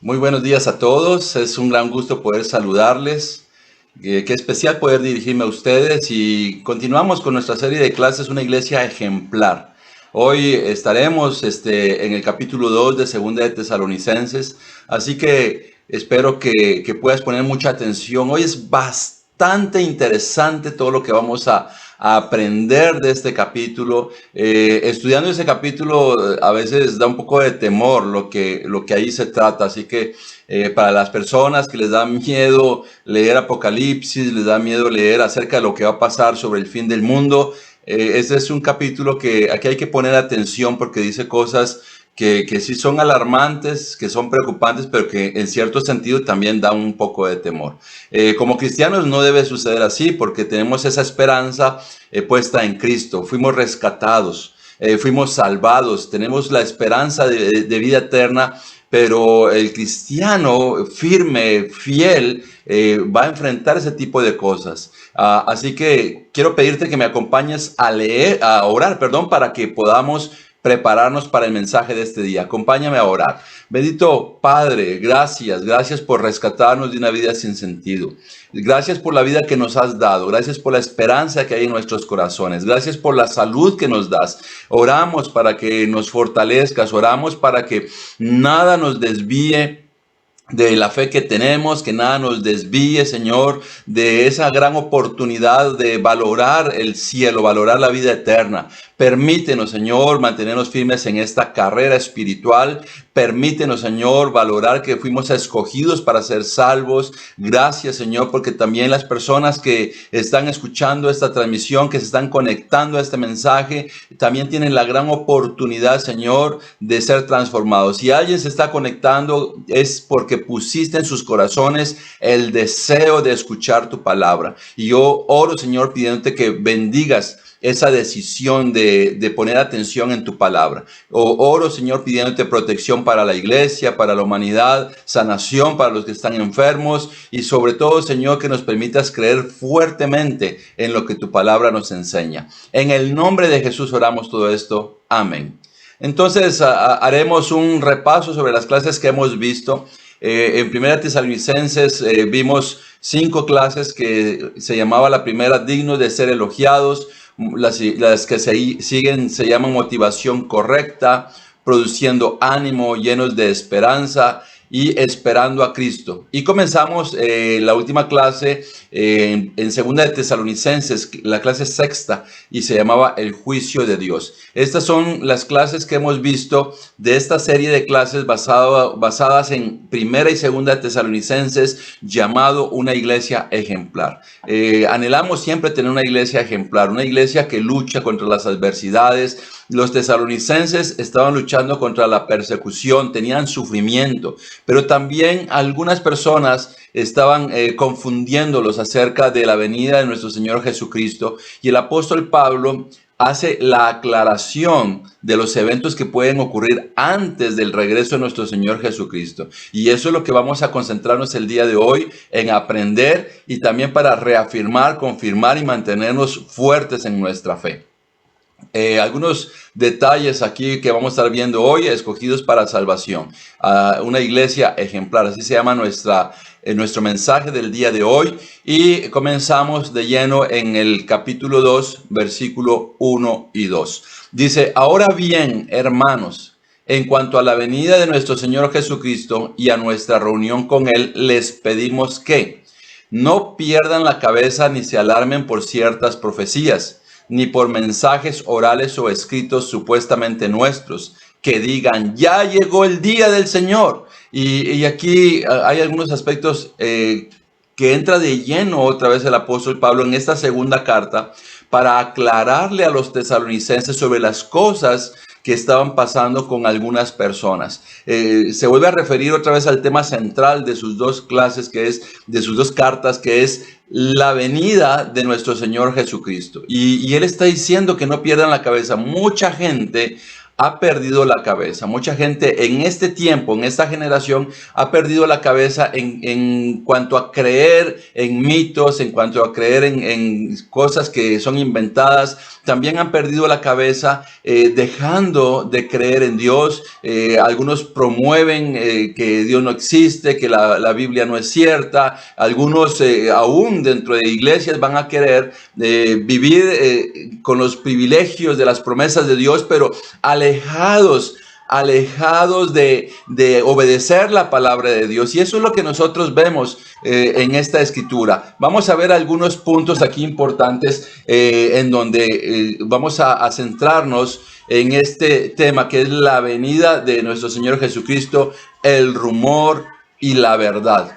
Muy buenos días a todos, es un gran gusto poder saludarles. Qué especial poder dirigirme a ustedes y continuamos con nuestra serie de clases Una Iglesia Ejemplar. Hoy estaremos en el capítulo 2 de Segunda de Tesalonicenses, así que espero que puedas poner mucha atención. Hoy es bastante interesante todo lo que vamos a aprender de este capítulo. Estudiando ese capítulo a veces da un poco de temor lo que ahí se trata, así que para las personas que les da miedo leer Apocalipsis, les da miedo leer acerca de lo que va a pasar sobre el fin del mundo, este es un capítulo que aquí hay que poner atención porque dice cosas que sí son alarmantes, que son preocupantes, pero que en cierto sentido también dan un poco de temor. Como cristianos no debe suceder así porque tenemos esa esperanza puesta en Cristo. Fuimos rescatados, fuimos salvados, tenemos la esperanza de vida eterna, pero el cristiano firme, fiel, va a enfrentar ese tipo de cosas. Así que quiero pedirte que me acompañes a orar, perdón, para que podamos prepararnos para el mensaje de este día. Acompáñame a orar. Bendito Padre, gracias por rescatarnos de una vida sin sentido. Gracias por la vida que nos has dado. Gracias por la esperanza que hay en nuestros corazones. Gracias por la salud que nos das. Oramos para que nos fortalezcas. Oramos para que nada nos desvíe de la fe que tenemos, que nada nos desvíe, Señor, de esa gran oportunidad de valorar el cielo, valorar la vida eterna. Permítenos, Señor, mantenernos firmes en esta carrera espiritual. Permítenos, Señor, valorar que fuimos escogidos para ser salvos. Gracias, Señor, porque también las personas que están escuchando esta transmisión, que se están conectando a este mensaje, también tienen la gran oportunidad, Señor, de ser transformados. Si alguien se está conectando, es porque pusiste en sus corazones el deseo de escuchar tu palabra. Y yo oro, Señor, pidiéndote que bendigas esa decisión de poner atención en tu palabra. Oro, Señor, pidiéndote protección para la iglesia, para la humanidad, sanación para los que están enfermos y sobre todo, Señor, que nos permitas creer fuertemente en lo que tu palabra nos enseña. En el nombre de Jesús oramos todo esto. Amén. Entonces, haremos un repaso sobre las clases que hemos visto. En Primera Tesalonicenses vimos 5 clases que se llamaba la primera, dignos de ser elogiados. Las que siguen se llaman motivación correcta, produciendo ánimo, llenos de esperanza y esperando a Cristo. Y comenzamos la última clase en Segunda de Tesalonicenses, la clase sexta, y se llamaba el juicio de Dios. Estas son las clases que hemos visto de esta serie de clases basadas en Primera y Segunda de Tesalonicenses, llamado una iglesia ejemplar. Anhelamos siempre tener una iglesia ejemplar, una iglesia que lucha contra las adversidades. Los tesalonicenses estaban luchando contra la persecución, tenían sufrimiento, pero también algunas personas estaban confundiéndolos acerca de la venida de nuestro Señor Jesucristo. Y el apóstol Pablo hace la aclaración de los eventos que pueden ocurrir antes del regreso de nuestro Señor Jesucristo. Y eso es lo que vamos a concentrarnos el día de hoy en aprender y también para reafirmar, confirmar y mantenernos fuertes en nuestra fe. Algunos detalles aquí que vamos a estar viendo hoy, escogidos para salvación. Una iglesia ejemplar, así se llama nuestro mensaje del día de hoy. Y comenzamos de lleno en el capítulo 2, versículo 1 y 2. Dice: ahora bien, hermanos, en cuanto a la venida de nuestro Señor Jesucristo y a nuestra reunión con Él, les pedimos que no pierdan la cabeza ni se alarmen por ciertas profecías, ni por mensajes orales o escritos supuestamente nuestros, que digan, ya llegó el día del Señor. Y aquí hay algunos aspectos que entra de lleno otra vez el apóstol Pablo en esta segunda carta para aclararle a los tesalonicenses sobre las cosas que estaban pasando con algunas personas. Se vuelve a referir otra vez al tema central de sus dos clases, de sus dos cartas, que es la venida de nuestro Señor Jesucristo. Y él está diciendo que no pierdan la cabeza. Mucha gente ha perdido la cabeza. Mucha gente en este tiempo, en esta generación, ha perdido la cabeza en cuanto a creer en mitos, en cuanto a creer en cosas que son inventadas. También han perdido la cabeza dejando de creer en Dios. Algunos promueven que Dios no existe, que la Biblia no es cierta. Algunos aún dentro de iglesias van a querer vivir con los privilegios de las promesas de Dios, pero alejados de obedecer la palabra de Dios. Y eso es lo que nosotros vemos en esta escritura. Vamos a ver algunos puntos aquí importantes en donde vamos a centrarnos en este tema, que es la venida de nuestro Señor Jesucristo, el rumor y la verdad.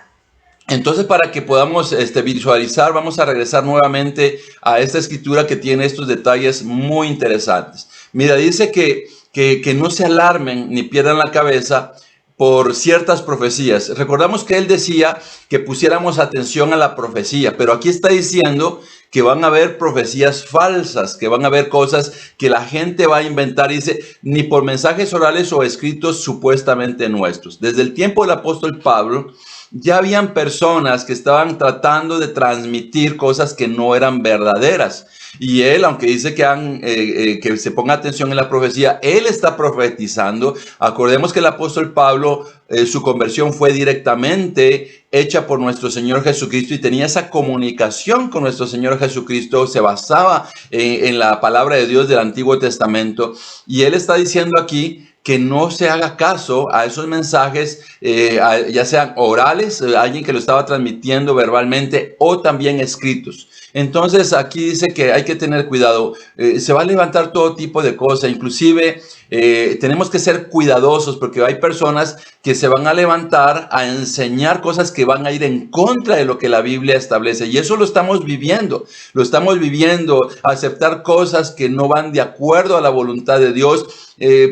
Entonces, para que podamos visualizar, vamos a regresar nuevamente a esta escritura que tiene estos detalles muy interesantes. Mira, dice que no se alarmen ni pierdan la cabeza por ciertas profecías. Recordamos que él decía que pusiéramos atención a la profecía, pero aquí está diciendo que van a haber profecías falsas, que van a haber cosas que la gente va a inventar. Dice, ni por mensajes orales o escritos supuestamente nuestros. Desde el tiempo del apóstol Pablo, ya habían personas que estaban tratando de transmitir cosas que no eran verdaderas. Y él, aunque dice que se ponga atención en la profecía, él está profetizando. Acordemos que el apóstol Pablo, su conversión fue directamente hecha por nuestro Señor Jesucristo y tenía esa comunicación con nuestro Señor Jesucristo. Se basaba en la palabra de Dios del Antiguo Testamento. Y él está diciendo aquí que no se haga caso a esos mensajes, ya sean orales, alguien que lo estaba transmitiendo verbalmente, o también escritos. Entonces aquí dice que hay que tener cuidado. Se va a levantar todo tipo de cosas, inclusive tenemos que ser cuidadosos porque hay personas que se van a levantar a enseñar cosas que van a ir en contra de lo que la Biblia establece. Y eso lo estamos viviendo, aceptar cosas que no van de acuerdo a la voluntad de Dios,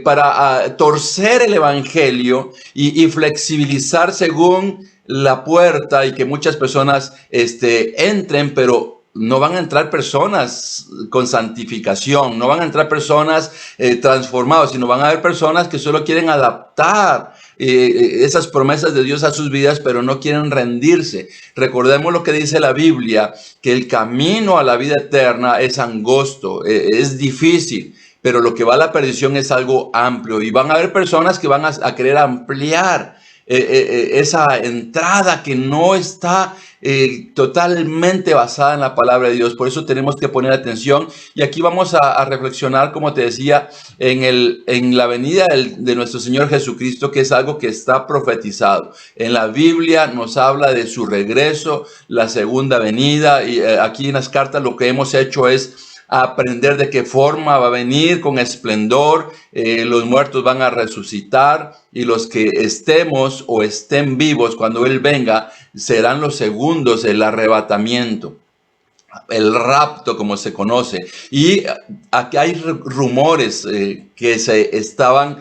para torcer el evangelio y flexibilizar según la puerta, y que muchas personas entren, pero no van a entrar personas con santificación, no van a entrar personas transformadas, sino van a haber personas que solo quieren adaptar esas promesas de Dios a sus vidas, pero no quieren rendirse. Recordemos lo que dice la Biblia, que el camino a la vida eterna es angosto, es difícil, pero lo que va a la perdición es algo amplio, y van a haber personas que van a querer ampliar esa entrada que no está totalmente basada en la palabra de Dios. Por eso tenemos que poner atención, y aquí vamos a reflexionar, como te decía, en la venida de nuestro Señor Jesucristo, que es algo que está profetizado. En la Biblia nos habla de su regreso, la segunda venida, y aquí en las cartas lo que hemos hecho es aprender de qué forma va a venir con esplendor. Los muertos van a resucitar, y los que estemos o estén vivos cuando Él venga serán los segundos, el arrebatamiento, el rapto, como se conoce. Y aquí hay rumores que se estaban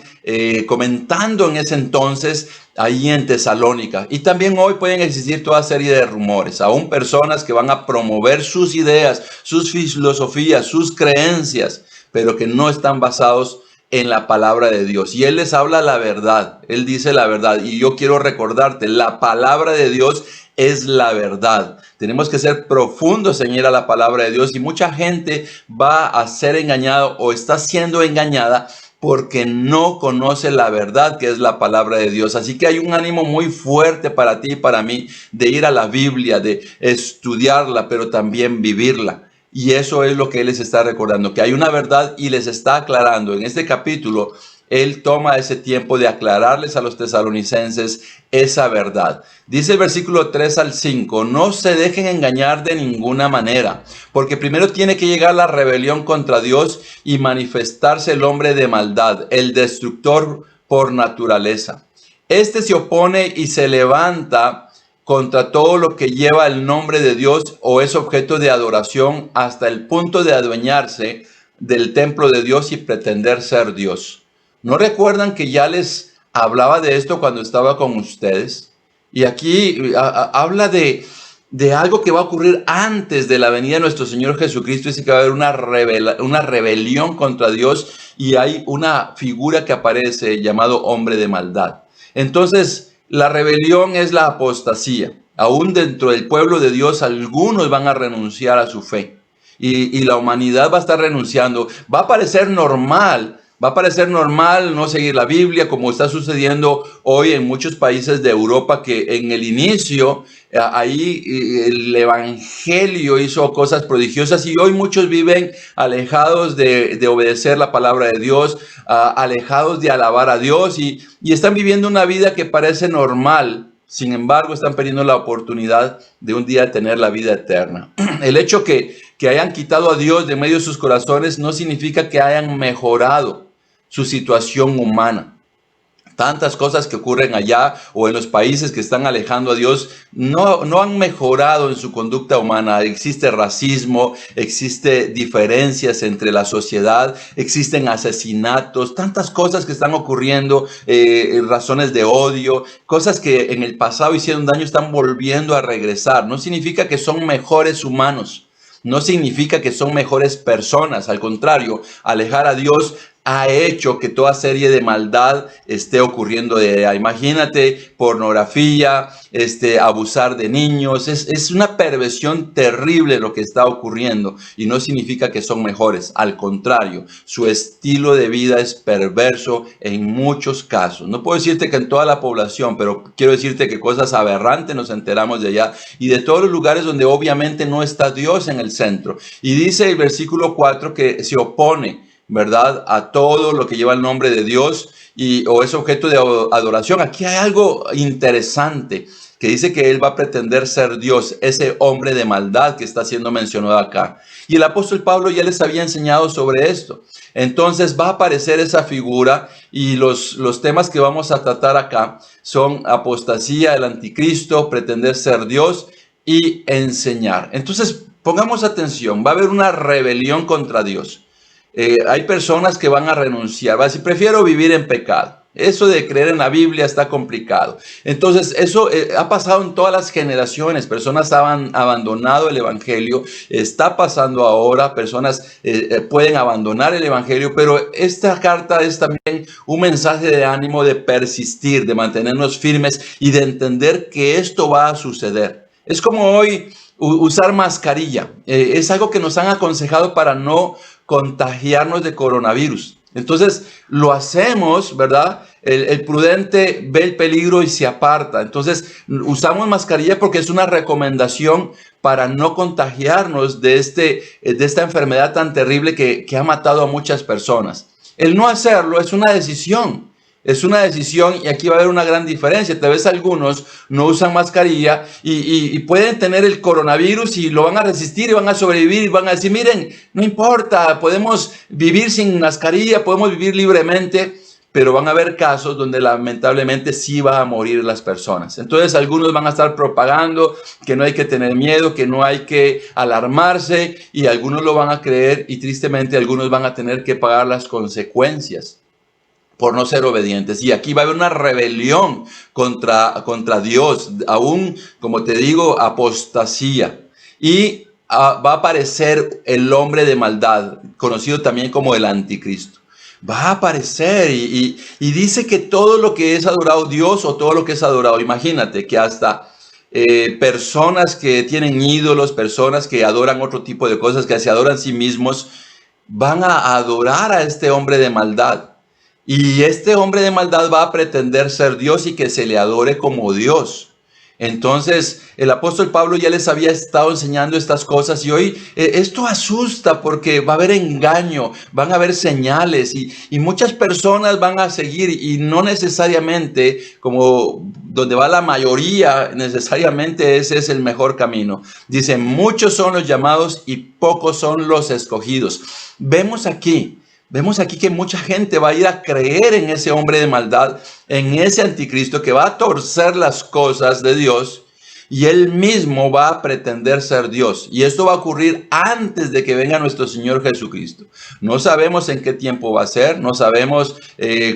comentando en ese entonces ahí en Tesalónica, y también hoy pueden existir toda serie de rumores, aún personas que van a promover sus ideas, sus filosofías, sus creencias, pero que no están basados en la palabra de Dios. Y Él les habla la verdad, Él dice la verdad, y yo quiero recordarte, la palabra de Dios es la verdad. Tenemos que ser profundos en ir a la palabra de Dios, y mucha gente va a ser engañada o está siendo engañada porque no conoce la verdad, que es la palabra de Dios. Así que hay un ánimo muy fuerte para ti y para mí de ir a la Biblia, de estudiarla, pero también vivirla. Y eso es lo que Él les está recordando, que hay una verdad, y les está aclarando. En este capítulo, Él toma ese tiempo de aclararles a los tesalonicenses esa verdad. Dice el versículo 3 al 5, no se dejen engañar de ninguna manera, porque primero tiene que llegar la rebelión contra Dios y manifestarse el hombre de maldad, el destructor por naturaleza. Este se opone y se levanta contra todo lo que lleva el nombre de Dios o es objeto de adoración, hasta el punto de adueñarse del templo de Dios y pretender ser Dios. ¿No recuerdan que ya les hablaba de esto cuando estaba con ustedes? Y aquí habla de algo que va a ocurrir antes de la venida de nuestro Señor Jesucristo. Dice que va a haber una rebelión contra Dios, y hay una figura que aparece llamado hombre de maldad. Entonces, la rebelión es la apostasía. Aún dentro del pueblo de Dios, algunos van a renunciar a su fe. Y la humanidad va a estar renunciando. Va a parecer normal no seguir la Biblia, como está sucediendo hoy en muchos países de Europa, que en el inicio, ahí el Evangelio hizo cosas prodigiosas y hoy muchos viven alejados de obedecer la palabra de Dios, alejados de alabar a Dios y están viviendo una vida que parece normal. Sin embargo, están perdiendo la oportunidad de un día tener la vida eterna. El hecho que hayan quitado a Dios de medio de sus corazones no significa que hayan mejorado su situación humana. Tantas cosas que ocurren allá o en los países que están alejando a Dios no han mejorado en su conducta humana. Existe racismo, existe diferencias entre la sociedad, existen asesinatos, tantas cosas que están ocurriendo, razones de odio, cosas que en el pasado hicieron daño están volviendo a regresar. No significa que son mejores humanos. No significa que son mejores personas. Al contrario, alejar a Dios ha hecho que toda serie de maldad esté ocurriendo de allá. Imagínate, pornografía, abusar de niños. Es una perversión terrible lo que está ocurriendo y no significa que son mejores. Al contrario, su estilo de vida es perverso en muchos casos. No puedo decirte que en toda la población, pero quiero decirte que cosas aberrantes nos enteramos de allá y de todos los lugares donde obviamente no está Dios en el centro. Y dice el versículo 4 que se opone, ¿verdad?, a todo lo que lleva el nombre de Dios o es objeto de adoración. Aquí hay algo interesante que dice que él va a pretender ser Dios, ese hombre de maldad que está siendo mencionado acá. Y el apóstol Pablo ya les había enseñado sobre esto. Entonces va a aparecer esa figura y los temas que vamos a tratar acá son apostasía, el anticristo, pretender ser Dios y enseñar. Entonces pongamos atención, va a haber una rebelión contra Dios. Hay personas que van a renunciar, va a decir, prefiero vivir en pecado. Eso de creer en la Biblia está complicado. Entonces, eso ha pasado en todas las generaciones. Personas han abandonado el Evangelio. Está pasando ahora. Personas pueden abandonar el Evangelio. Pero esta carta es también un mensaje de ánimo de persistir, de mantenernos firmes y de entender que esto va a suceder. Es como hoy usar mascarilla. Es algo que nos han aconsejado para no contagiarnos de coronavirus. Entonces lo hacemos, ¿verdad? El prudente ve el peligro y se aparta. Entonces usamos mascarilla porque es una recomendación para no contagiarnos de esta enfermedad tan terrible que ha matado a muchas personas. El no hacerlo es una decisión. Es una decisión y aquí va a haber una gran diferencia. Tal vez algunos no usan mascarilla y pueden tener el coronavirus y lo van a resistir y van a sobrevivir y van a decir, miren, no importa, podemos vivir sin mascarilla, podemos vivir libremente, pero van a haber casos donde lamentablemente sí va a morir las personas. Entonces algunos van a estar propagando que no hay que tener miedo, que no hay que alarmarse y algunos lo van a creer y tristemente algunos van a tener que pagar las consecuencias por no ser obedientes. Y aquí va a haber una rebelión contra Dios, aún, como te digo, apostasía. Y va a aparecer el hombre de maldad, conocido también como el anticristo. Va a aparecer y dice que todo lo que es adorado Dios o todo lo que es adorado, imagínate que hasta personas que tienen ídolos, personas que adoran otro tipo de cosas, que se adoran a sí mismos, van a adorar a este hombre de maldad. Y este hombre de maldad va a pretender ser Dios y que se le adore como Dios. Entonces, el apóstol Pablo ya les había estado enseñando estas cosas y hoy esto asusta porque va a haber engaño, van a haber señales y muchas personas van a seguir y no necesariamente, como donde va la mayoría, necesariamente ese es el mejor camino. Dice, muchos son los llamados y pocos son los escogidos. Vemos aquí que mucha gente va a ir a creer en ese hombre de maldad, en ese anticristo que va a torcer las cosas de Dios y él mismo va a pretender ser Dios. Y esto va a ocurrir antes de que venga nuestro Señor Jesucristo. No sabemos en qué tiempo va a ser, no sabemos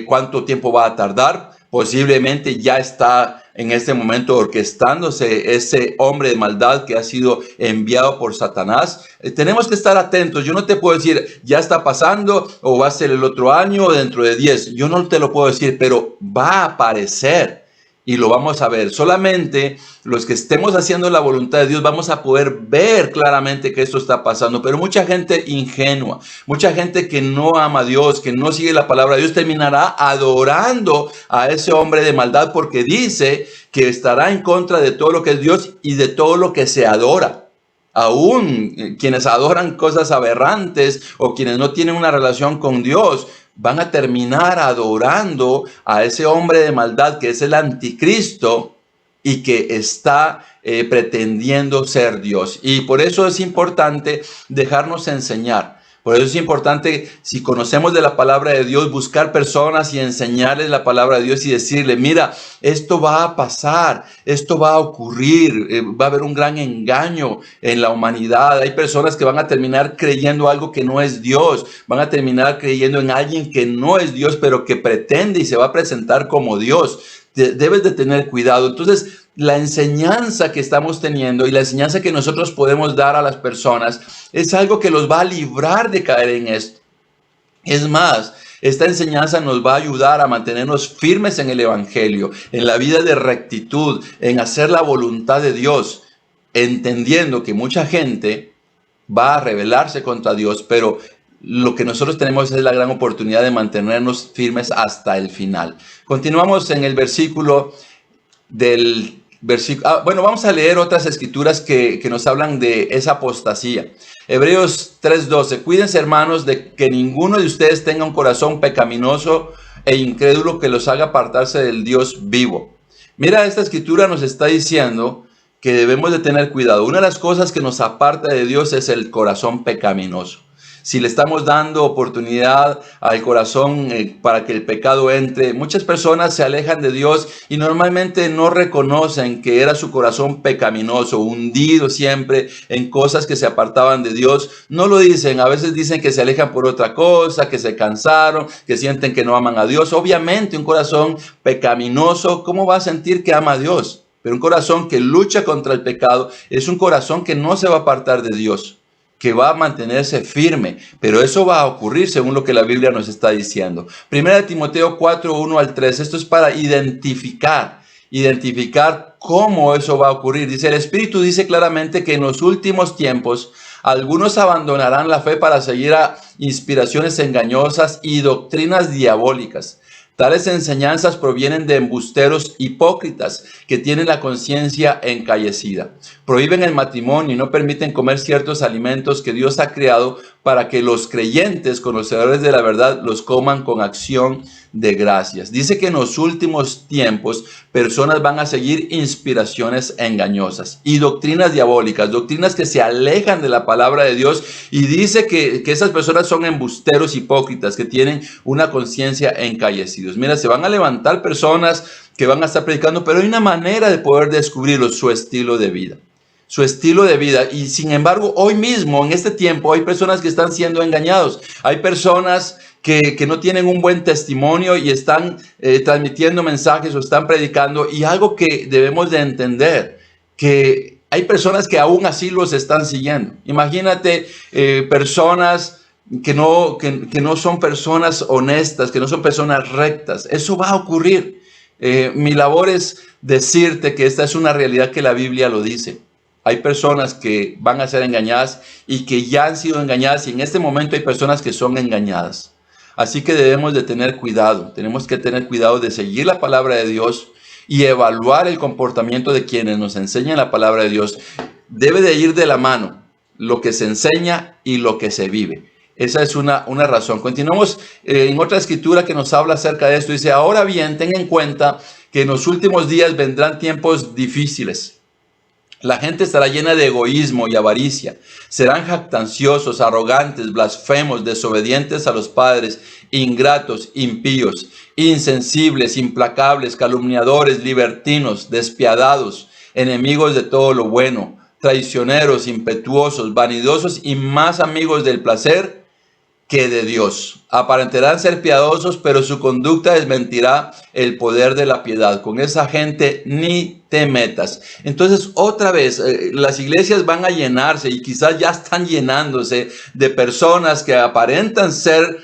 cuánto tiempo va a tardar. Posiblemente ya está en este momento orquestándose ese hombre de maldad que ha sido enviado por Satanás. Tenemos que estar atentos. Yo no te puedo decir, ya está pasando o va a ser el otro año o dentro de 10. Yo no te lo puedo decir, pero va a aparecer. Y lo vamos a ver. Solamente los que estemos haciendo la voluntad de Dios vamos a poder ver claramente que esto está pasando. Pero mucha gente ingenua, mucha gente que no ama a Dios, que no sigue la palabra de Dios, terminará adorando a ese hombre de maldad porque dice que estará en contra de todo lo que es Dios y de todo lo que se adora. Aún quienes adoran cosas aberrantes o quienes no tienen una relación con Dios, van a terminar adorando a ese hombre de maldad que es el anticristo y que está pretendiendo ser Dios. Y por eso es importante dejarnos enseñar. Por eso es importante, si conocemos de la palabra de Dios, buscar personas y enseñarles la palabra de Dios y decirle, mira, esto va a pasar, esto va a ocurrir, va a haber un gran engaño en la humanidad. Hay personas que van a terminar creyendo algo que no es Dios, van a terminar creyendo en alguien que no es Dios, pero que pretende y se va a presentar como Dios. Debes de tener cuidado. Entonces, la enseñanza que estamos teniendo y la enseñanza que nosotros podemos dar a las personas es algo que los va a librar de caer en esto. Es más, esta enseñanza nos va a ayudar a mantenernos firmes en el evangelio, en la vida de rectitud, en hacer la voluntad de Dios, entendiendo que mucha gente va a rebelarse contra Dios, pero lo que nosotros tenemos es la gran oportunidad de mantenernos firmes hasta el final. Continuamos en el versículo bueno, vamos a leer otras escrituras que nos hablan de esa apostasía. Hebreos 3:12. Cuídense, hermanos, de que ninguno de ustedes tenga un corazón pecaminoso e incrédulo que los haga apartarse del Dios vivo. Mira, esta escritura nos está diciendo que debemos de tener cuidado. Una de las cosas que nos aparta de Dios es el corazón pecaminoso. Si le estamos dando oportunidad al corazón para que el pecado entre, muchas personas se alejan de Dios y normalmente no reconocen que era su corazón pecaminoso, hundido siempre en cosas que se apartaban de Dios. No lo dicen, a veces dicen que se alejan por otra cosa, que se cansaron, que sienten que no aman a Dios. Obviamente un corazón pecaminoso, ¿cómo va a sentir que ama a Dios? Pero un corazón que lucha contra el pecado es un corazón que no se va a apartar de Dios, que va a mantenerse firme, pero eso va a ocurrir según lo que la Biblia nos está diciendo. Primera de Timoteo 4:1-3, esto es para identificar cómo eso va a ocurrir. Dice, el Espíritu dice claramente que en los últimos tiempos algunos abandonarán la fe para seguir a inspiraciones engañosas y doctrinas diabólicas. Tales enseñanzas provienen de embusteros hipócritas que tienen la conciencia encallecida. Prohíben el matrimonio y no permiten comer ciertos alimentos que Dios ha creado para que los creyentes, conocedores de la verdad, los coman con acción de gracias. Dice que en los últimos tiempos personas van a seguir inspiraciones engañosas y doctrinas diabólicas, doctrinas que se alejan de la palabra de Dios, y dice que esas personas son embusteros hipócritas que tienen una conciencia encallecidos. Mira, se van a levantar personas que van a estar predicando, pero hay una manera de poder descubrirlo, su estilo de vida. Su estilo de vida. Y sin embargo, hoy mismo, en este tiempo, hay personas que están siendo engañados. Hay personas que no tienen un buen testimonio y están transmitiendo mensajes o están predicando. Y algo que debemos de entender, que hay personas que aún así los están siguiendo. Imagínate personas que no son personas honestas, que no son personas rectas. Eso va a ocurrir. Mi labor es decirte que esta es una realidad que la Biblia lo dice. Hay personas que van a ser engañadas y que ya han sido engañadas, y en este momento hay personas que son engañadas. Así que debemos de tener cuidado. Tenemos que tener cuidado de seguir la palabra de Dios y evaluar el comportamiento de quienes nos enseñan la palabra de Dios. Debe de ir de la mano lo que se enseña y lo que se vive. Esa es una razón. Continuamos en otra escritura que nos habla acerca de esto. Dice, ahora bien, ten en cuenta que en los últimos días vendrán tiempos difíciles. La gente estará llena de egoísmo y avaricia. Serán jactanciosos, arrogantes, blasfemos, desobedientes a los padres, ingratos, impíos, insensibles, implacables, calumniadores, libertinos, despiadados, enemigos de todo lo bueno, traicioneros, impetuosos, vanidosos y más amigos del placer que de Dios. Aparentarán ser piadosos, pero su conducta desmentirá el poder de la piedad. Con esa gente ni te metas. Entonces, otra vez, las iglesias van a llenarse y quizás ya están llenándose de personas que aparentan ser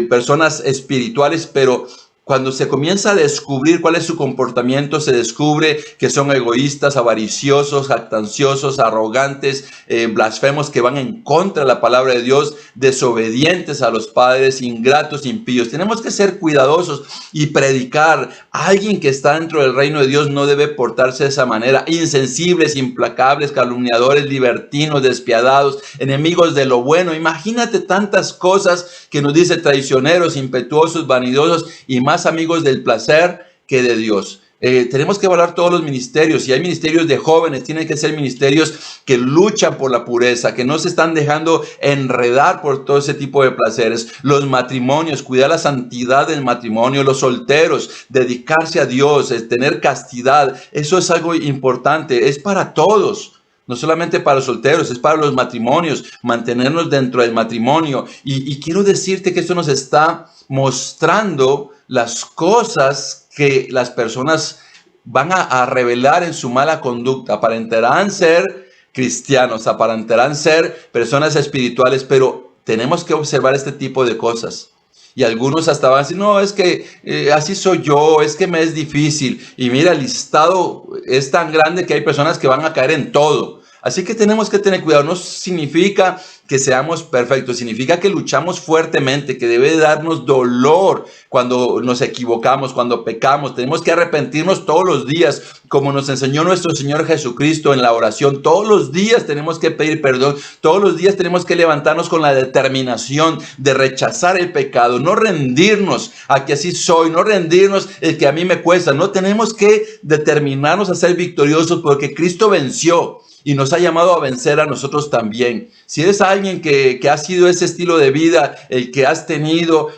personas espirituales, pero cuando se comienza a descubrir cuál es su comportamiento, se descubre que son egoístas, avariciosos, jactanciosos, arrogantes, blasfemos, que van en contra de la palabra de Dios, desobedientes a los padres, ingratos, impíos. Tenemos que ser cuidadosos y predicar. Alguien que está dentro del reino de Dios no debe portarse de esa manera. Insensibles, implacables, calumniadores, libertinos, despiadados, enemigos de lo bueno. Imagínate tantas cosas que nos dice: traicioneros, impetuosos, vanidosos y más amigos del placer que de Dios. Tenemos que evaluar todos los ministerios. Si hay ministerios de jóvenes, tienen que ser ministerios que luchan por la pureza, que no se están dejando enredar por todo ese tipo de placeres. Los matrimonios, cuidar la santidad del matrimonio. Los solteros, dedicarse a Dios, tener castidad. Eso es algo importante. Es para todos. No solamente para los solteros, es para los matrimonios, mantenernos dentro del matrimonio. Y quiero decirte que esto nos está mostrando las cosas que las personas van a revelar en su mala conducta. Aparentarán ser cristianos, aparentarán ser personas espirituales, pero tenemos que observar este tipo de cosas. Y algunos hasta van a decir: no, es que así soy yo, es que me es difícil. Y mira, el listado es tan grande que hay personas que van a caer en todo. Así que tenemos que tener cuidado. No significa que seamos perfectos, significa que luchamos fuertemente, que debe darnos dolor cuando nos equivocamos, cuando pecamos. Tenemos que arrepentirnos todos los días, como nos enseñó nuestro Señor Jesucristo en la oración. Todos los días tenemos que pedir perdón, todos los días tenemos que levantarnos con la determinación de rechazar el pecado, no rendirnos a que así soy, no rendirnos el que a mí me cuesta. No, tenemos que determinarnos a ser victoriosos porque Cristo venció y nos ha llamado a vencer a nosotros también. Si eres alguien que ha sido ese estilo de vida, el que has tenido,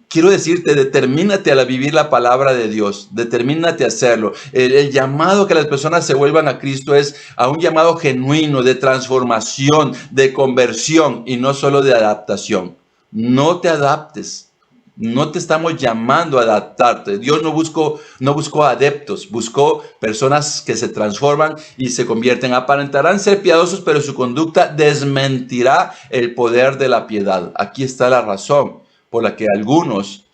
quiero decirte: determínate a vivir la palabra de Dios, determínate a hacerlo. El llamado que las personas se vuelvan a Cristo es a un llamado genuino de transformación, de conversión y no solo de adaptación. No te adaptes. No te estamos llamando a adaptarte. Dios no buscó adeptos, buscó personas que se transforman y se convierten. Aparentarán ser piadosos, pero su conducta desmentirá el poder de la piedad. Aquí está la razón por la que algunos,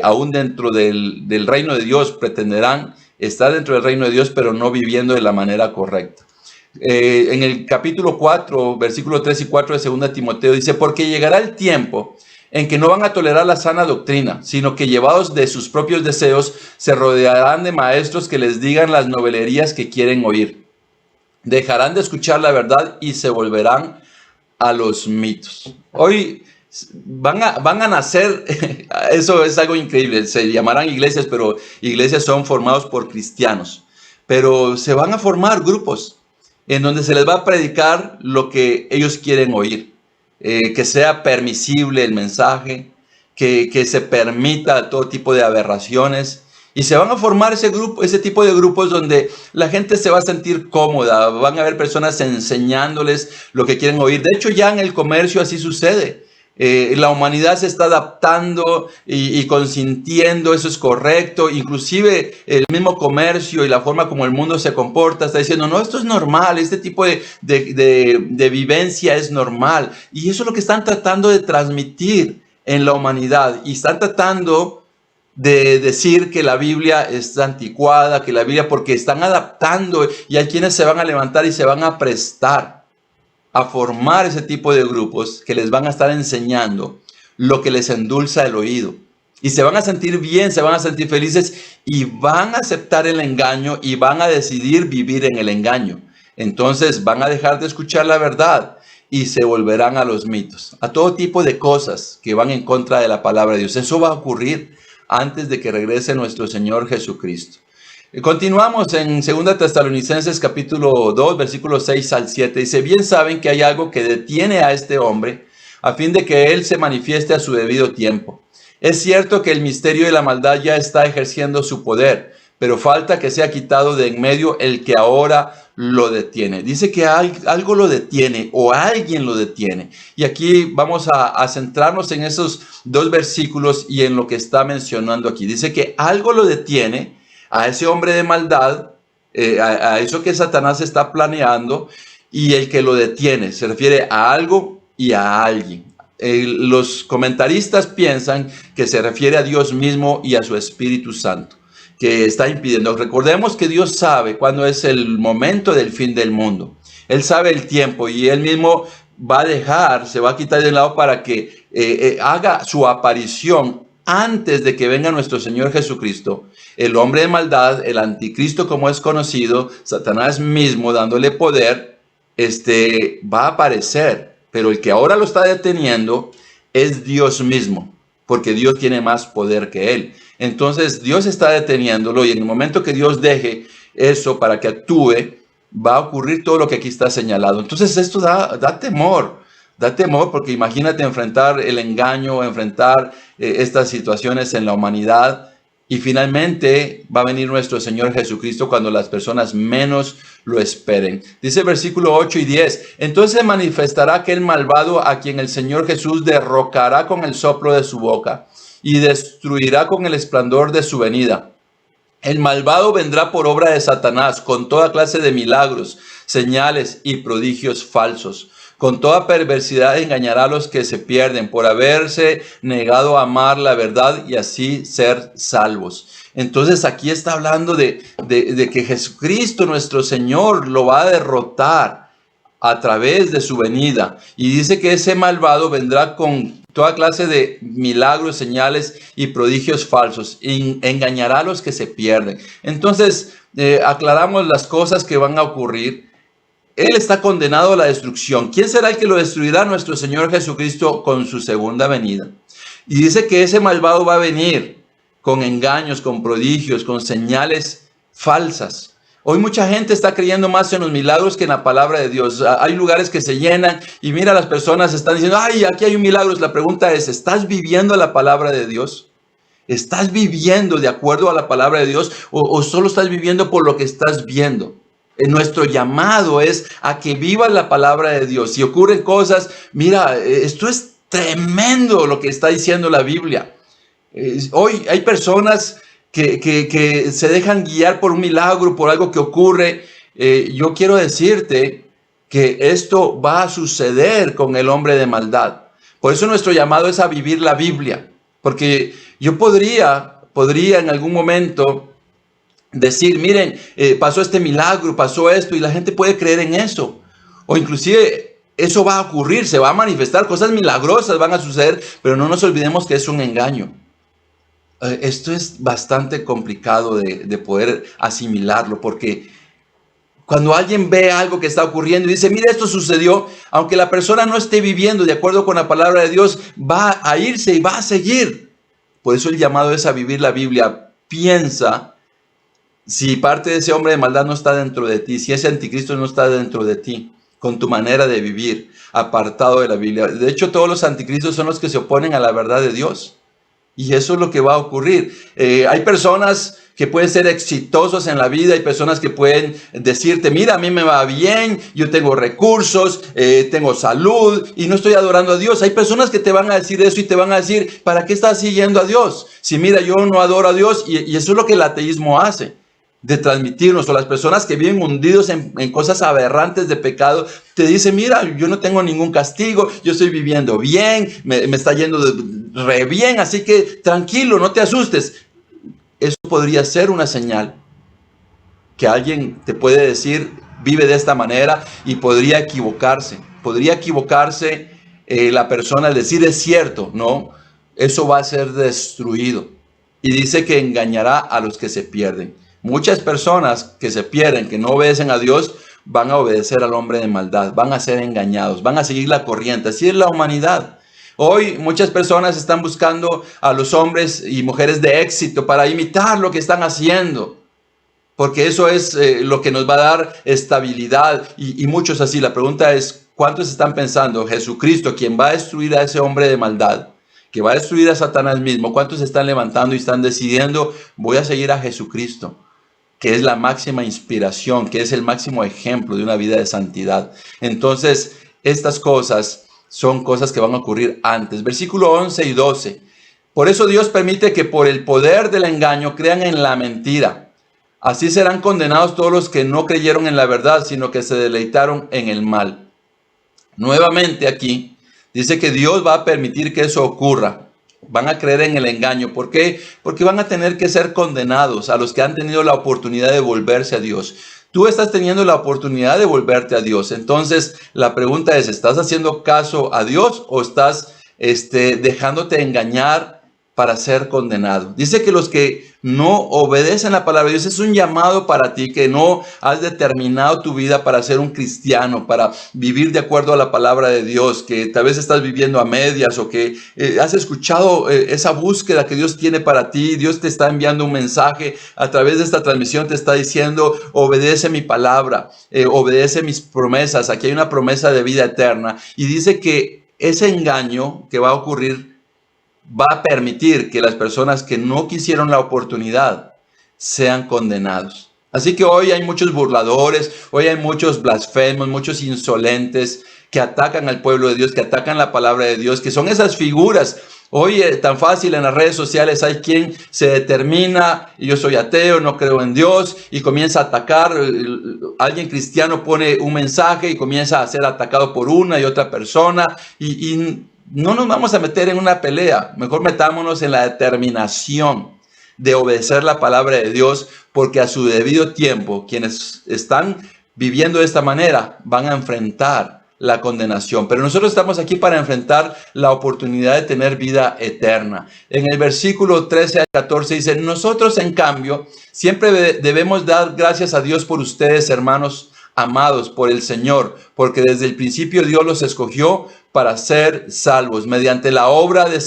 aún dentro del reino de Dios, pretenderán estar dentro del reino de Dios, pero no viviendo de la manera correcta. En el capítulo 4, versículos 3 y 4 de 2 Timoteo dice: porque llegará el tiempo en que no van a tolerar la sana doctrina, sino que llevados de sus propios deseos, se rodearán de maestros que les digan las novelerías que quieren oír. Dejarán de escuchar la verdad y se volverán a los mitos. Hoy van a nacer, eso es algo increíble, se llamarán iglesias, pero iglesias son formados por cristianos. Pero se van a formar grupos en donde se les va a predicar lo que ellos quieren oír. Que sea permisible el mensaje, que se permita todo tipo de aberraciones. Y se van a formar ese tipo de grupos donde la gente se va a sentir cómoda. Van a haber personas enseñándoles lo que quieren oír. De hecho, ya en el comercio así sucede. La humanidad se está adaptando y consintiendo, eso es correcto. Inclusive el mismo comercio y la forma como el mundo se comporta está diciendo: no, esto es normal, este tipo de vivencia es normal. Y eso es lo que están tratando de transmitir en la humanidad. Y están tratando de decir que la Biblia es anticuada, que la Biblia, porque están adaptando, y hay quienes se van a levantar y se van a prestar a formar ese tipo de grupos que les van a estar enseñando lo que les endulza el oído. Y se van a sentir bien, se van a sentir felices y van a aceptar el engaño y van a decidir vivir en el engaño. Entonces van a dejar de escuchar la verdad y se volverán a los mitos, a todo tipo de cosas que van en contra de la palabra de Dios. Eso va a ocurrir antes de que regrese nuestro Señor Jesucristo. Continuamos en 2 Tesalonicenses capítulo 2, versículos 6 al 7. Dice: bien saben que hay algo que detiene a este hombre a fin de que él se manifieste a su debido tiempo. Es cierto que el misterio de la maldad ya está ejerciendo su poder, pero falta que sea quitado de en medio el que ahora lo detiene. Dice que algo lo detiene o alguien lo detiene. Y aquí vamos a centrarnos en esos dos versículos y en lo que está mencionando aquí. Dice que algo lo detiene a ese hombre de maldad, a eso que Satanás está planeando, y el que lo detiene se refiere a algo y a alguien. Los comentaristas piensan que se refiere a Dios mismo y a su Espíritu Santo, que está impidiendo. Recordemos que Dios sabe cuándo es el momento del fin del mundo. Él sabe el tiempo y Él mismo va a se va a quitar de lado para que haga su aparición antes de que venga nuestro Señor Jesucristo. El hombre de maldad, el anticristo como es conocido, Satanás mismo dándole poder, va a aparecer. Pero el que ahora lo está deteniendo es Dios mismo, porque Dios tiene más poder que él. Entonces Dios está deteniéndolo y en el momento que Dios deje eso para que actúe, va a ocurrir todo lo que aquí está señalado. Entonces esto da temor porque imagínate enfrentar el engaño, enfrentar estas situaciones en la humanidad. Y finalmente va a venir nuestro Señor Jesucristo cuando las personas menos lo esperen. Dice el versículo 8 y 10. Entonces manifestará aquel malvado a quien el Señor Jesús derrocará con el soplo de su boca y destruirá con el esplendor de su venida. El malvado vendrá por obra de Satanás con toda clase de milagros, señales y prodigios falsos. Con toda perversidad engañará a los que se pierden por haberse negado a amar la verdad y así ser salvos. Entonces aquí está hablando de que Jesucristo nuestro Señor lo va a derrotar a través de su venida. Y dice que ese malvado vendrá con toda clase de milagros, señales y prodigios falsos. Y engañará a los que se pierden. Entonces aclaramos las cosas que van a ocurrir. Él está condenado a la destrucción. ¿Quién será el que lo destruirá? Nuestro Señor Jesucristo con su segunda venida. Y dice que ese malvado va a venir con engaños, con prodigios, con señales falsas. Hoy mucha gente está creyendo más en los milagros que en la palabra de Dios. Hay lugares que se llenan y mira, las personas están diciendo, ay, aquí hay un milagro. La pregunta es, ¿estás viviendo la palabra de Dios? ¿Estás viviendo de acuerdo a la palabra de Dios o solo estás viviendo por lo que estás viendo? Nuestro llamado es a que viva la palabra de Dios. Si ocurren cosas, mira, esto es tremendo lo que está diciendo la Biblia. Hoy hay personas que se dejan guiar por un milagro, por algo que ocurre. Yo quiero decirte que esto va a suceder con el hombre de maldad. Por eso nuestro llamado es a vivir la Biblia. Porque yo podría en algún momento decir, miren, pasó este milagro, pasó esto, y la gente puede creer en eso. O inclusive eso va a ocurrir, se va a manifestar, cosas milagrosas van a suceder, pero no nos olvidemos que es un engaño. Esto es bastante complicado de poder asimilarlo, porque cuando alguien ve algo que está ocurriendo y dice, mira, esto sucedió, aunque la persona no esté viviendo de acuerdo con la palabra de Dios, va a irse y va a seguir. Por eso el llamado es a vivir la Biblia. Piensa si parte de ese hombre de maldad no está dentro de ti, si ese anticristo no está dentro de ti, con tu manera de vivir, apartado de la Biblia. De hecho, todos los anticristos son los que se oponen a la verdad de Dios. Y eso es lo que va a ocurrir. Hay personas que pueden ser exitosos en la vida, hay personas que pueden decirte, mira, a mí me va bien, yo tengo recursos, tengo salud y no estoy adorando a Dios. Hay personas que te van a decir eso y te van a decir, ¿para qué estás siguiendo a Dios? Si mira, yo no adoro a Dios, y eso es lo que el ateísmo hace, de transmitirnos. O las personas que viven hundidos en cosas aberrantes de pecado, te dicen, mira, yo no tengo ningún castigo, yo estoy viviendo bien, me está yendo re bien, así que tranquilo, no te asustes. Eso podría ser una señal que alguien te puede decir, vive de esta manera, y podría equivocarse. Podría equivocarse la persona al decir, es cierto, no, eso va a ser destruido. Y dice que engañará a los que se pierden. Muchas personas que se pierden, que no obedecen a Dios, van a obedecer al hombre de maldad, van a ser engañados, van a seguir la corriente. Así es la humanidad. Hoy muchas personas están buscando a los hombres y mujeres de éxito para imitar lo que están haciendo, porque eso es lo que nos va a dar estabilidad, y muchos así. La pregunta es, ¿cuántos están pensando Jesucristo, quien va a destruir a ese hombre de maldad, que va a destruir a Satanás mismo? ¿Cuántos se están levantando y están decidiendo, voy a seguir a Jesucristo? que es la máxima inspiración, que es el máximo ejemplo de una vida de santidad. Entonces, estas cosas son cosas que van a ocurrir antes. Versículo 11 y 12. Por eso Dios permite que por el poder del engaño crean en la mentira. Así serán condenados todos los que no creyeron en la verdad, sino que se deleitaron en el mal. Nuevamente aquí dice que Dios va a permitir que eso ocurra. Van a creer en el engaño. ¿Por qué? Porque van a tener que ser condenados a los que han tenido la oportunidad de volverse a Dios. Tú estás teniendo la oportunidad de volverte a Dios. Entonces, la pregunta es, ¿estás haciendo caso a Dios o estás dejándote engañar para ser condenado? Dice que los que no obedecen la palabra de Dios, es un llamado para ti, que no has determinado tu vida para ser un cristiano, para vivir de acuerdo a la palabra de Dios, que tal vez estás viviendo a medias o que has escuchado esa búsqueda que Dios tiene para ti. Dios te está enviando un mensaje a través de esta transmisión, te está diciendo, obedece mi palabra, obedece mis promesas. Aquí hay una promesa de vida eterna y dice que ese engaño que va a ocurrir va a permitir que las personas que no quisieron la oportunidad sean condenados. Así que hoy hay muchos burladores, hoy hay muchos blasfemos, muchos insolentes que atacan al pueblo de Dios, que atacan la palabra de Dios, que son esas figuras. Hoy tan fácil en las redes sociales hay quien se determina, yo soy ateo, no creo en Dios, y comienza a atacar. Alguien cristiano pone un mensaje y comienza a ser atacado por una y otra persona y no nos vamos a meter en una pelea, mejor metámonos en la determinación de obedecer la palabra de Dios, porque a su debido tiempo, quienes están viviendo de esta manera van a enfrentar la condenación. Pero nosotros estamos aquí para enfrentar la oportunidad de tener vida eterna. En el versículo 13 al 14 dice, nosotros en cambio siempre debemos dar gracias a Dios por ustedes, hermanos amados por el Señor, porque desde el principio Dios los escogió para ser salvos mediante la obra de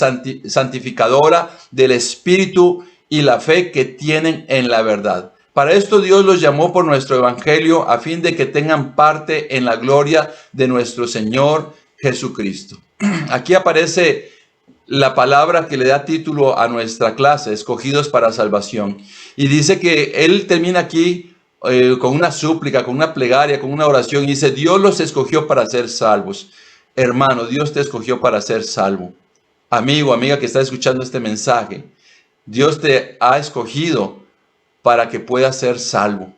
santificadora del Espíritu y la fe que tienen en la verdad. Para esto Dios los llamó por nuestro evangelio a fin de que tengan parte en la gloria de nuestro Señor Jesucristo. Aquí aparece la palabra que le da título a nuestra clase, escogidos para salvación. Y dice que él termina aquí con una súplica, con una plegaria, con una oración, y dice, Dios los escogió para ser salvos. Hermano, Dios te escogió para ser salvo. Amigo, amiga que está escuchando este mensaje, Dios te ha escogido para que puedas ser salvo.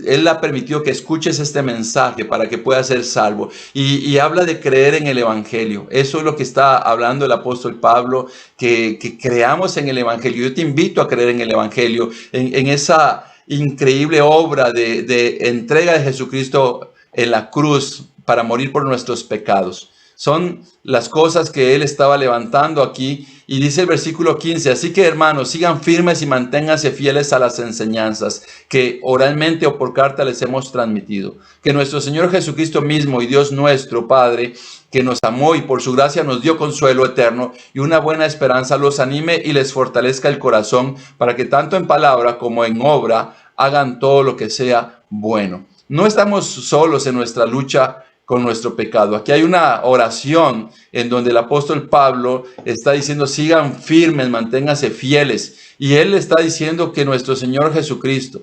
Él ha permitido que escuches este mensaje para que puedas ser salvo. Y habla de creer en el evangelio. Eso es lo que está hablando el apóstol Pablo, que creamos en el evangelio. Yo te invito a creer en el evangelio, en esa increíble obra de entrega de Jesucristo en la cruz para morir por nuestros pecados. Son las cosas que él estaba levantando aquí. Y dice el versículo 15, así que hermanos, sigan firmes y manténganse fieles a las enseñanzas que oralmente o por carta les hemos transmitido. Que nuestro Señor Jesucristo mismo y Dios nuestro Padre, que nos amó y por su gracia nos dio consuelo eterno y una buena esperanza, los anime y les fortalezca el corazón para que tanto en palabra como en obra hagan todo lo que sea bueno. No estamos solos en nuestra lucha con nuestro pecado. Aquí hay una oración en donde el apóstol Pablo está diciendo, sigan firmes, manténganse fieles. Y él está diciendo que nuestro Señor Jesucristo,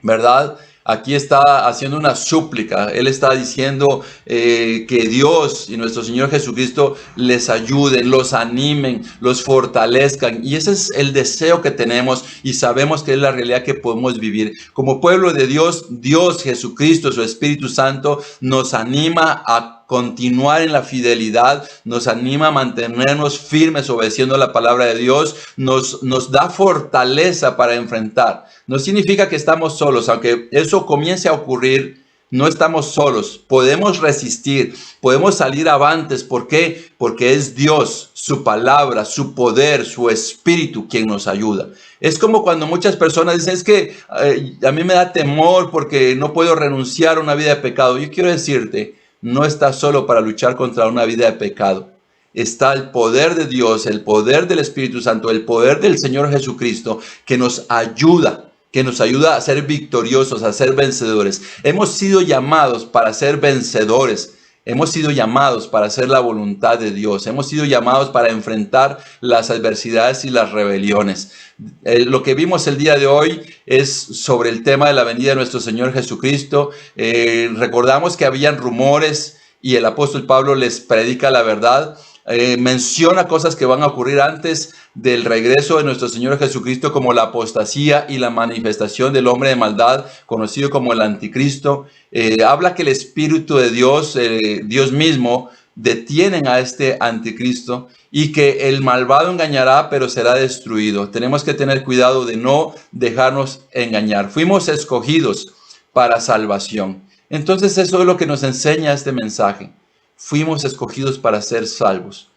¿verdad? Aquí está haciendo una súplica. Él está diciendo que Dios y nuestro Señor Jesucristo les ayuden, los animen, los fortalezcan. Y ese es el deseo que tenemos y sabemos que es la realidad que podemos vivir. Como pueblo de Dios, Dios, Jesucristo, su Espíritu Santo nos anima a continuar en la fidelidad, nos anima a mantenernos firmes obedeciendo la palabra de Dios, nos da fortaleza para enfrentar. No significa que estamos solos, aunque eso comience a ocurrir, no estamos solos, podemos resistir, podemos salir avantes. ¿Por qué? Porque es Dios, su palabra, su poder, su espíritu quien nos ayuda. Es como cuando muchas personas dicen, es que a mí me da temor porque no puedo renunciar a una vida de pecado. Yo quiero decirte, no estás solo para luchar contra una vida de pecado. Está el poder de Dios, el poder del Espíritu Santo, el poder del Señor Jesucristo que nos ayuda a ser victoriosos, a ser vencedores. Hemos sido llamados para ser vencedores Hemos sido llamados para hacer la voluntad de Dios. Hemos sido llamados para enfrentar las adversidades y las rebeliones. Lo que vimos el día de hoy es sobre el tema de la venida de nuestro Señor Jesucristo. Recordamos que habían rumores y el apóstol Pablo les predica la verdad. Menciona cosas que van a ocurrir antes del regreso de nuestro Señor Jesucristo, como la apostasía y la manifestación del hombre de maldad, conocido como el anticristo. Habla que el Espíritu de Dios, Dios mismo, detienen a este anticristo y que el malvado engañará, pero será destruido. Tenemos que tener cuidado de no dejarnos engañar. Fuimos escogidos para salvación. Entonces eso es lo que nos enseña este mensaje. Fuimos escogidos para ser salvos.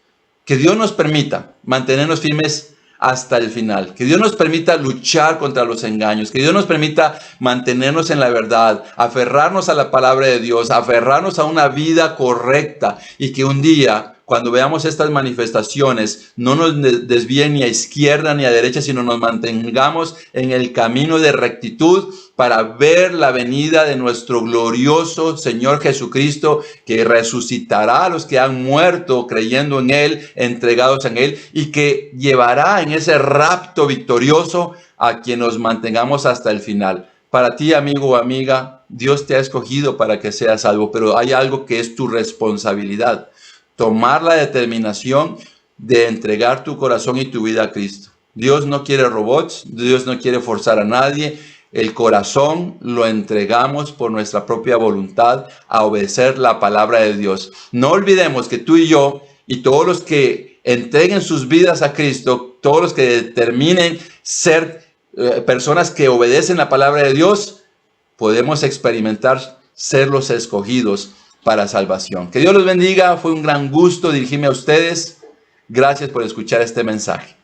Que Dios nos permita mantenernos firmes hasta el final. Que Dios nos permita luchar contra los engaños. Que Dios nos permita mantenernos en la verdad, aferrarnos a la palabra de Dios, aferrarnos a una vida correcta, y que un día, cuando veamos estas manifestaciones, no nos desvíen ni a izquierda ni a derecha, sino nos mantengamos en el camino de rectitud para ver la venida de nuestro glorioso Señor Jesucristo, que resucitará a los que han muerto creyendo en Él, entregados en Él, y que llevará en ese rapto victorioso a quien nos mantengamos hasta el final. Para ti, amigo o amiga, Dios te ha escogido para que seas salvo, pero hay algo que es tu responsabilidad: tomar la determinación de entregar tu corazón y tu vida a Cristo. Dios no quiere robots, Dios no quiere forzar a nadie. El corazón lo entregamos por nuestra propia voluntad a obedecer la palabra de Dios. No olvidemos que tú y yo, y todos los que entreguen sus vidas a Cristo, todos los que determinen ser personas que obedecen la palabra de Dios, podemos experimentar ser los escogidos para salvación. Que Dios los bendiga. Fue un gran gusto dirigirme a ustedes. Gracias por escuchar este mensaje.